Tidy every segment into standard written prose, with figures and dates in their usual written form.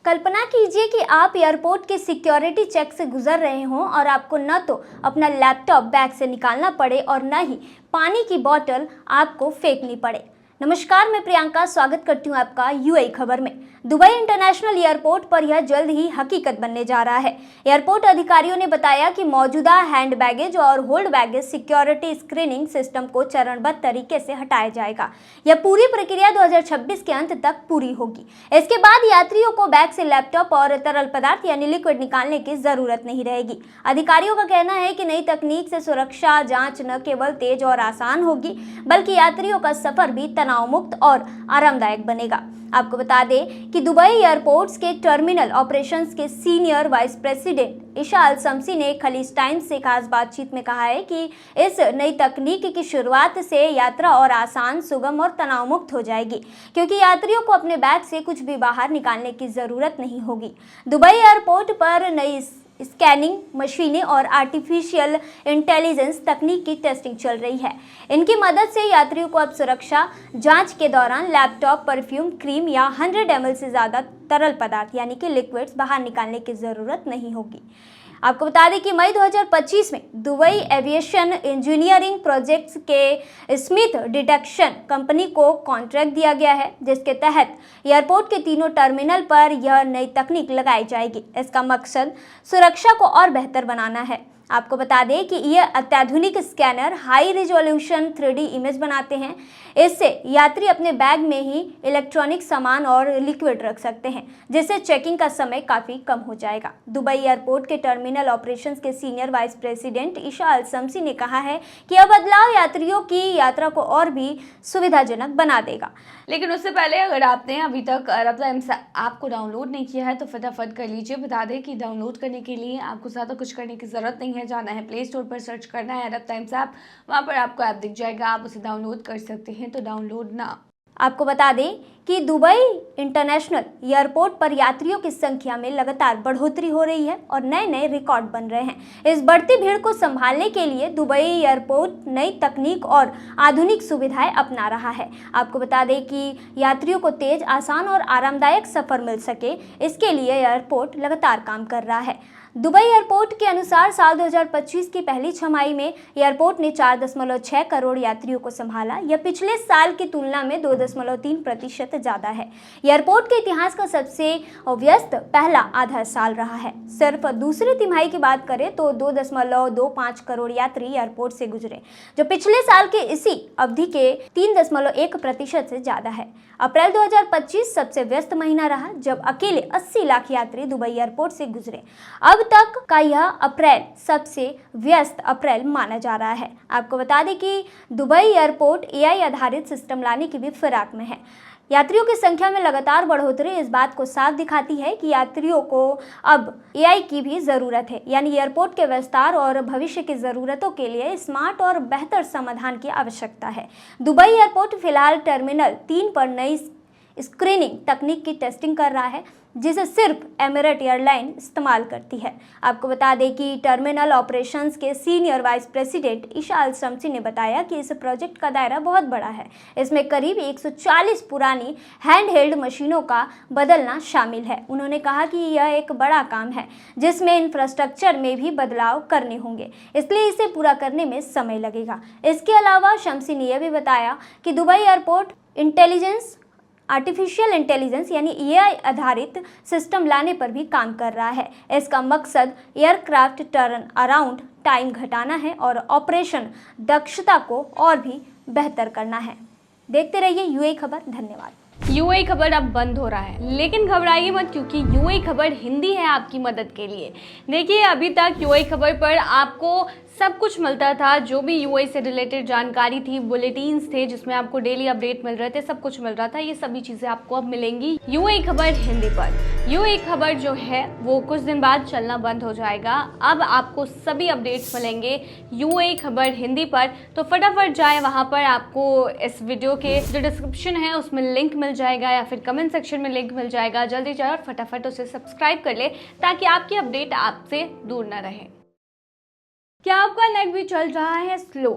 कल्पना कीजिए कि आप एयरपोर्ट के सिक्योरिटी चेक से गुजर रहे हों और आपको न तो अपना लैपटॉप बैग से निकालना पड़े और न ही पानी की बोतल आपको फेंकनी पड़े। नमस्कार, मैं प्रियंका स्वागत करती हूँ आपका यूएई खबर में। दुबई इंटरनेशनल एयरपोर्ट पर यह जल्द ही हकीकत बनने जा रहा है। एयरपोर्ट अधिकारियों ने बताया कि मौजूदा हैंड बैगेज और hold baggage security screening system को चरणबद्ध तरीके से हटाया जाएगा। यह पूरी प्रक्रिया 2026 के अंत तक पूरी होगी। इसके बाद यात्रियों को बैग से लैपटॉप और तरल पदार्थ यानी लिक्विड निकालने की जरूरत नहीं रहेगी। अधिकारियों का कहना है कि नई तकनीक से सुरक्षा जांच न केवल तेज और आसान होगी, बल्कि यात्रियों का सफर भी तनाव मुक्त और आरामदायक बनेगा। आपको बता दें कि दुबई एयरपोर्ट्स के टर्मिनल ऑपरेशंस के सीनियर वाइस प्रेसिडेंट ईशा अल शम्सी ने खलीज टाइम्स से खास बातचीत में कहा है कि इस नई तकनीक की शुरुआत से यात्रा और आसान, सुगम और तनाव मुक्त हो जाएगी, क्योंकि यात्रियों को अपने बैग से कुछ भी बाहर निकालने की जरूरत नहीं होगी। दुबई एयरपोर्ट पर नई स्कैनिंग मशीनें और आर्टिफिशियल इंटेलिजेंस तकनीक की टेस्टिंग चल रही है। इनकी मदद से यात्रियों को अब सुरक्षा जांच के दौरान लैपटॉप, परफ्यूम, क्रीम या 100 ml से ज़्यादा तरल पदार्थ यानी कि लिक्विड्स बाहर निकालने की ज़रूरत नहीं होगी। आपको बता दें कि मई 2025 में दुबई एविएशन इंजीनियरिंग प्रोजेक्ट्स के स्मिथ डिटेक्शन कंपनी को कॉन्ट्रैक्ट दिया गया है, जिसके तहत एयरपोर्ट के तीनों टर्मिनल पर यह नई तकनीक लगाई जाएगी। इसका मकसद सुरक्षा को और बेहतर बनाना है। आपको बता दें कि यह अत्याधुनिक scanner high resolution 3D image बनाते हैं। इससे यात्री अपने बैग में ही इलेक्ट्रॉनिक सामान और लिक्विड रख सकते हैं, जिससे चेकिंग का समय काफ़ी कम हो जाएगा। दुबई एयरपोर्ट के टर्मिनल ऑपरेशंस के सीनियर वाइस प्रेसिडेंट ईशा अल शम्सी ने कहा है कि यह बदलाव यात्रियों की यात्रा को और भी सुविधाजनक बना देगा। लेकिन उससे पहले अगर आपने अभी तक अरब टाइम्स ऐप को डाउनलोड नहीं किया है तो फटाफट कर लीजिए। बता दें कि डाउनलोड करने के लिए आपको ज़्यादा कुछ करने की ज़रूरत नहीं है। जाना है प्ले स्टोर पर, सर्च करना है अरब टाइम्स ऐप, वहाँ पर आपको ऐप दिख जाएगा, आप उसे डाउनलोड कर सकते हैं। तो डाउनलोड ना। आपको बता दें कि दुबई इंटरनेशनल एयरपोर्ट पर यात्रियों की संख्या में लगातार बढ़ोतरी हो रही है और नए नए रिकॉर्ड बन रहे हैं। इस बढ़ती भीड़ को संभालने के लिए दुबई एयरपोर्ट नई तकनीक और आधुनिक सुविधाएं अपना रहा है। आपको बता दें कि यात्रियों को तेज, आसान और आरामदायक सफर मिल सके, इसके लिए एयरपोर्ट लगातार काम कर रहा है। दुबई एयरपोर्ट के अनुसार साल 2025 की पहली छमाही में एयरपोर्ट ने 4.6 करोड़ यात्रियों को संभाला। यह पिछले साल की तुलना में 2.3% ज़्यादा है। एयरपोर्ट के इतिहास का सबसे व्यस्त पहला आधा साल रहा है। सिर्फ दूसरी तिमाही की बात करें तो 2.25 करोड़ यात्री एयरपोर्ट से गुजरे, जो पिछले साल के इसी अवधि के 3.1% से ज़्यादा है। अप्रैल 2025 सबसे व्यस्त महीना रहा, जब अकेले 80 लाख यात्री दुबई एयरपोर्ट से गुजरे। अब तक का यह अप्रैल सबसे व्यस्त अप्रैल माना जा रहा है। आपको बता दें कि दुबई एयरपोर्ट एआई आधारित सिस्टम लाने की भी फिराक में है। यात्रियों की संख्या में लगातार बढ़ोतरी इस बात को साफ दिखाती है कि यात्रियों को अब एआई की भी ज़रूरत है, यानी एयरपोर्ट के विस्तार और भविष्य की ज़रूरतों के लिए स्मार्ट और बेहतर समाधान की आवश्यकता है। दुबई एयरपोर्ट फिलहाल टर्मिनल 3 पर नई स्क्रीनिंग तकनीक की टेस्टिंग कर रहा है, जिसे सिर्फ एमिरेट एयरलाइन इस्तेमाल करती है। आपको बता दें कि टर्मिनल ऑपरेशंस के सीनियर वाइस प्रेसिडेंट ईशा अल शम्सी ने बताया कि इस प्रोजेक्ट का दायरा बहुत बड़ा है। इसमें करीब 140 पुरानी हैंड हेल्ड मशीनों का बदलना शामिल है। उन्होंने कहा कि यह एक बड़ा काम है, जिसमें इंफ्रास्ट्रक्चर में भी बदलाव करने होंगे, इसलिए इसे पूरा करने में समय लगेगा। इसके अलावा शम्सी ने यह भी बताया कि दुबई एयरपोर्ट आर्टिफिशियल इंटेलिजेंस यानी एआई आधारित सिस्टम लाने पर भी काम कर रहा है। इसका मकसद एयरक्राफ्ट टर्न अराउंड टाइम घटाना है और ऑपरेशन दक्षता को और भी बेहतर करना है। देखते रहिए यूएई खबर। धन्यवाद। यूएई खबर अब बंद हो रहा है, लेकिन घबराइए मत, क्योंकि यूएई खबर हिंदी है आपकी मदद के लिए। देखिए, अभी तक यूएई खबर पर आपको सब कुछ मिलता था, जो भी यूएई से रिलेटेड जानकारी थी, बुलेटिन्स थे जिसमें आपको डेली अपडेट मिल रहे थे, सब कुछ मिल रहा था। ये सभी चीज़ें आपको अब मिलेंगी यूएई खबर हिंदी पर। यूएई खबर जो है वो कुछ दिन बाद चलना बंद हो जाएगा। अब आपको सभी अपडेट्स मिलेंगे यूएई खबर हिंदी पर, तो फटाफट जाएं वहाँ पर। आपको इस वीडियो के जो डिस्क्रिप्शन है उसमें लिंक मिल जाएगा या फिर कमेंट सेक्शन में लिंक मिल जाएगा। जल्दी जाए और फटाफट उसे सब्सक्राइब कर ले, ताकि आपकी अपडेट आपसे दूर ना रहे। क्या आपका नेट भी चल रहा है स्लो?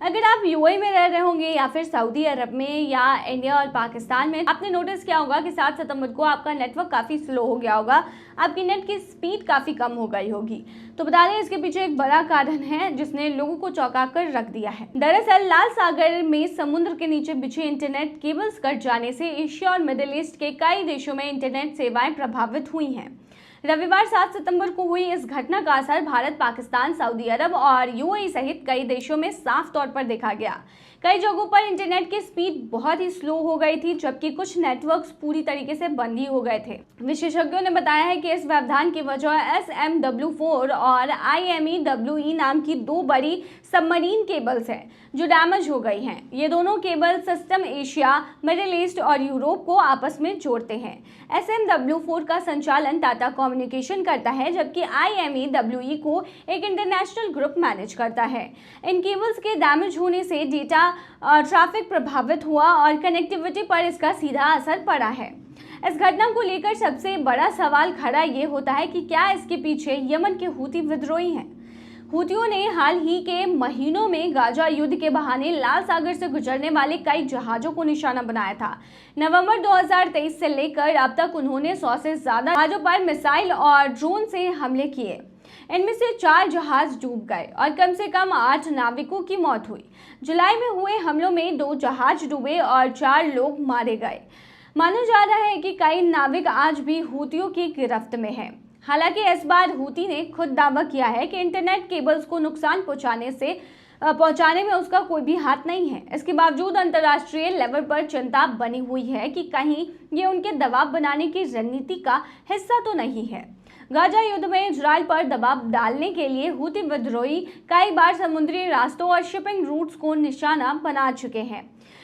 अगर आप यूएई में रह रहे होंगे या फिर सऊदी अरब में या इंडिया और पाकिस्तान में, आपने नोटिस किया होगा कि 7 सितंबर को आपका नेटवर्क काफ़ी स्लो हो गया होगा, आपकी नेट की स्पीड काफ़ी कम हो गई होगी। तो बता दें, इसके पीछे एक बड़ा कारण है जिसने लोगों को चौंका कर रख दिया है। दरअसल लाल सागर में समुद्र के नीचे बिछे इंटरनेट केबल्स कट जाने से एशिया और मिडिल ईस्ट के कई देशों में इंटरनेट सेवाएं प्रभावित हुई हैं। रविवार 7 सितंबर को हुई इस घटना का असर भारत, पाकिस्तान, सऊदी अरब और यूएई सहित कई देशों में साफ तौर पर देखा गया। कई जगहों पर इंटरनेट की स्पीड बहुत ही स्लो हो गई थी, जबकि कुछ नेटवर्क्स पूरी तरीके से बंद ही हो गए थे। विशेषज्ञों ने बताया है कि इस व्यवधान की वजह SMW4 और IMEWE नाम की 2 बड़ी सबमरीन केबल्स हैं जो डैमेज हो गई हैं। ये दोनों cable system Asia, middle east और यूरोप को आपस में जोड़ते हैं। SMW4 का संचालन टाटा कम्युनिकेशन करता है, जबकि IMEWE को एक इंटरनेशनल ग्रुप मैनेज करता है। इन केबल्स के डैमेज होने से डेटा ट्रैफिक प्रभावित हुआ और कनेक्टिविटी पर इसका सीधा असर पड़ा है। इस घटना को लेकर सबसे बड़ा सवाल खड़ा ये होता है कि क्या इसके पीछे यमन के हूती विद्रोही हैं। हूतियों ने हाल ही के महीनों में गाजा युद्ध के बहाने लाल सागर से गुजरने वाले कई जहाजों को निशाना बनाया था। नवंबर 2023 से लेकर अब तक उन्होंने 100 से ज्यादा जहाजों पर मिसाइल और ड्रोन से हमले किए। इनमें से 4 जहाज डूब गए और कम से कम 8 नाविकों की मौत हुई। जुलाई में हुए हमलों में 2 जहाज डूबे और 4 लोग मारे गए। माना जा रहा है कि कई नाविक आज भी हूतियों की गिरफ्त में हैं। हालांकि इस बार हूती ने खुद दावा किया है कि इंटरनेट केबल्स को नुकसान पहुंचाने में उसका कोई भी हाथ नहीं है। इसके बावजूद अंतर्राष्ट्रीय लेवल पर चिंता बनी हुई है कि कहीं ये उनके दबाव बनाने की रणनीति का हिस्सा तो नहीं है। गाजा युद्ध में इजराइल पर दबाव डालने के लिए हूती विद्रोही कई बार समुद्री रास्तों और शिपिंग रूट्स को निशाना बना चुके हैं।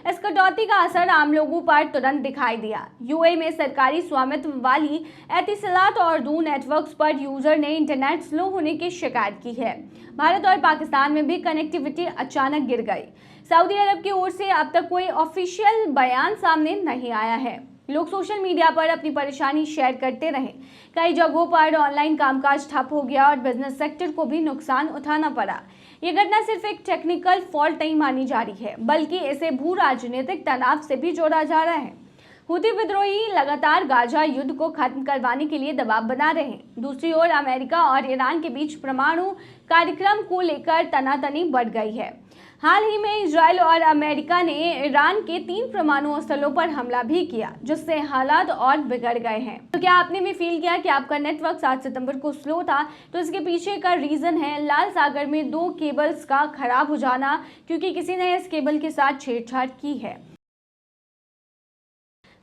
इस कटौती का असर आम लोगों पर तुरंत दिखाई दिया। यूएई में सरकारी स्वामित्व वाली एतिसलात और 2 नेटवर्क्स पर यूजर ने इंटरनेट स्लो होने की शिकायत की है। भारत और पाकिस्तान में भी कनेक्टिविटी अचानक गिर गई। सऊदी अरब की ओर से अब तक कोई ऑफिशियल बयान सामने नहीं आया है। लोग सोशल मीडिया पर अपनी परेशानी शेयर करते रहे। कई जगहों पर ऑनलाइन कामकाज ठप हो गया और बिजनेस सेक्टर को भी नुकसान उठाना पड़ा। ये घटना सिर्फ एक टेक्निकल फॉल्ट नहीं मानी जा रही है, बल्कि इसे भू राजनीतिक तनाव से भी जोड़ा जा रहा है। हूती विद्रोही लगातार गाजा युद्ध को खत्म करवाने के लिए दबाव बना रहे हैं। दूसरी ओर अमेरिका और ईरान के बीच परमाणु कार्यक्रम को लेकर तनातनी बढ़ गई है। हाल ही में इजराइल और अमेरिका ने ईरान के 3 परमाणु स्थलों पर हमला भी किया, जिससे हालात और बिगड़ गए हैं। तो क्या आपने भी फील किया कि आपका नेटवर्क 7 सितंबर को स्लो था? तो इसके पीछे का रीजन है लाल सागर में 2 केबल्स का खराब हो जाना, क्योंकि किसी ने इस केबल के साथ छेड़छाड़ की है।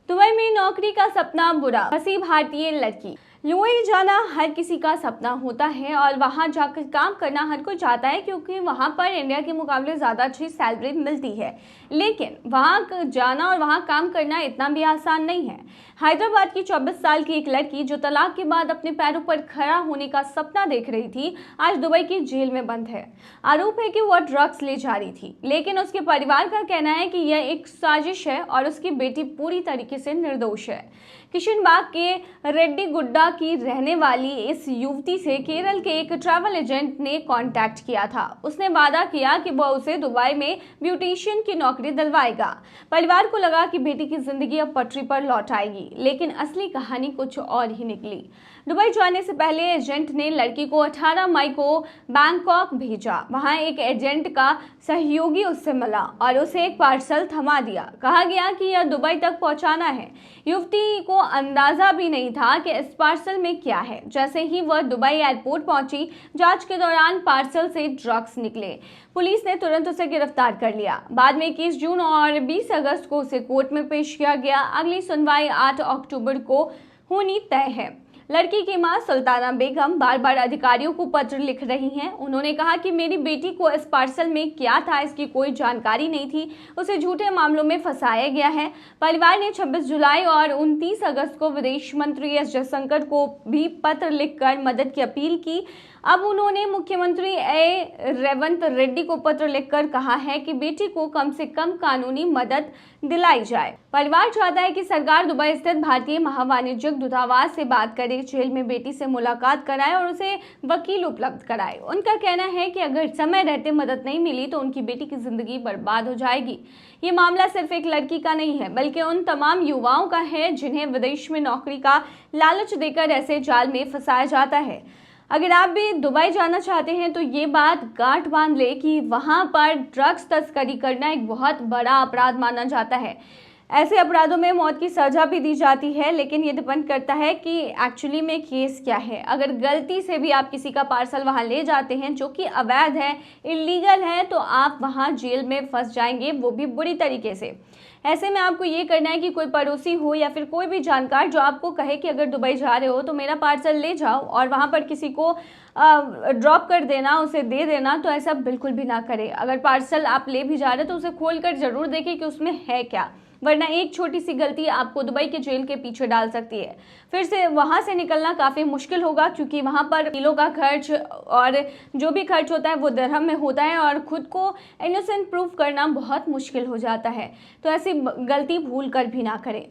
दुबई में नौकरी का सपना बुरा, फंसी भारतीय लड़की। यूएई जाना हर किसी का सपना होता है और वहां जाकर काम करना हर कोई चाहता है, क्योंकि वहां पर इंडिया के मुकाबले ज़्यादा अच्छी सैलरी मिलती है। लेकिन वहां जाना और वहां काम करना इतना भी आसान नहीं है। हैदराबाद की 24 साल की एक लड़की जो तलाक के बाद अपने पैरों पर खड़ा होने का सपना देख रही थी, आज दुबई की जेल में बंद है। आरोप है कि वह ड्रग्स ले जा रही थी, लेकिन उसके परिवार का कहना है कि यह एक साजिश है और उसकी बेटी पूरी तरीके से निर्दोष है। किशनबाग के रेड्डी गुड्डा की रहने वाली इस युवती से केरल के एक ट्रैवल एजेंट ने कांटेक्ट किया था। उसने वादा किया कि वह उसे दुबई में ब्यूटिशियन की नौकरी दिलवाएगा। परिवार को लगा कि बेटी की जिंदगी अब पटरी पर लौट आएगी, लेकिन असली कहानी कुछ और ही निकली। दुबई जाने से पहले एजेंट ने लड़की को 18 मई को बैंकॉक भेजा। वहां एक एजेंट का सहयोगी उससे मिला और उसे एक पार्सल थमा दिया। कहा गया कि यह दुबई तक पहुंचाना है। युवती को अंदाजा भी नहीं था कि इस पार्सल में क्या है। जैसे ही वह दुबई एयरपोर्ट पहुंची, जांच के दौरान पार्सल से ड्रग्स निकले। पुलिस ने तुरंत उसे गिरफ्तार कर लिया। बाद में 21 जून और 20 अगस्त को उसे कोर्ट में पेश किया गया। अगली सुनवाई 8 अक्टूबर को होनी तय है। लड़की की मां सुल्ताना बेगम बार बार अधिकारियों को पत्र लिख रही हैं। उन्होंने कहा कि मेरी बेटी को इस पार्सल में क्या था इसकी कोई जानकारी नहीं थी, उसे झूठे मामलों में फंसाया गया है। परिवार ने 26 जुलाई और 29 अगस्त को विदेश मंत्री एस जयशंकर को भी पत्र लिखकर मदद की अपील की। अब उन्होंने मुख्यमंत्री रेवंत रेड्डी को पत्र लिखकर कहा है कि बेटी को कम से कम कानूनी मदद दिलाई जाए। परिवार चाहता है कि सरकार दुबई स्थित भारतीय महावाणिज्यिक दूतावास से बात करे, जेल में बेटी से मुलाकात कराए और उसे वकील उपलब्ध कराए। उनका कहना है कि अगर समय रहते मदद नहीं मिली तो उनकी बेटी की जिंदगी बर्बाद हो जाएगी। ये मामला सिर्फ एक लड़की का नहीं है, बल्कि उन तमाम युवाओं का है जिन्हें विदेश में नौकरी का लालच देकर ऐसे जाल में फंसाया जाता है। अगर आप भी दुबई जाना चाहते हैं तो ये बात गांठ बांध ले कि वहां पर ड्रग्स तस्करी करना एक बहुत बड़ा अपराध माना जाता है। ऐसे अपराधों में मौत की सजा भी दी जाती है, लेकिन ये डिपेंड करता है कि एक्चुअली में केस क्या है। अगर गलती से भी आप किसी का पार्सल वहां ले जाते हैं जो कि अवैध है, इलीगल है, तो आप वहां जेल में फंस जाएंगे, वो भी बुरी तरीके से। ऐसे में आपको ये करना है कि कोई पड़ोसी हो या फिर कोई भी जानकार जो आपको कहे कि अगर दुबई जा रहे हो तो मेरा पार्सल ले जाओ और वहाँ पर किसी को ड्रॉप कर देना, उसे दे देना, तो ऐसा बिल्कुल भी ना करें। अगर पार्सल आप ले भी जा रहे हो तो उसे खोल कर जरूर देखें कि उसमें है क्या, वरना एक छोटी सी गलती आपको दुबई के जेल के पीछे डाल सकती है। फिर से वहाँ से निकलना काफ़ी मुश्किल होगा, क्योंकि वहाँ पर किलो का खर्च और जो भी खर्च होता है वो दिरहम में होता है और खुद को इनोसेंट प्रूफ करना बहुत मुश्किल हो जाता है। तो ऐसी गलती भूल कर भी ना करें।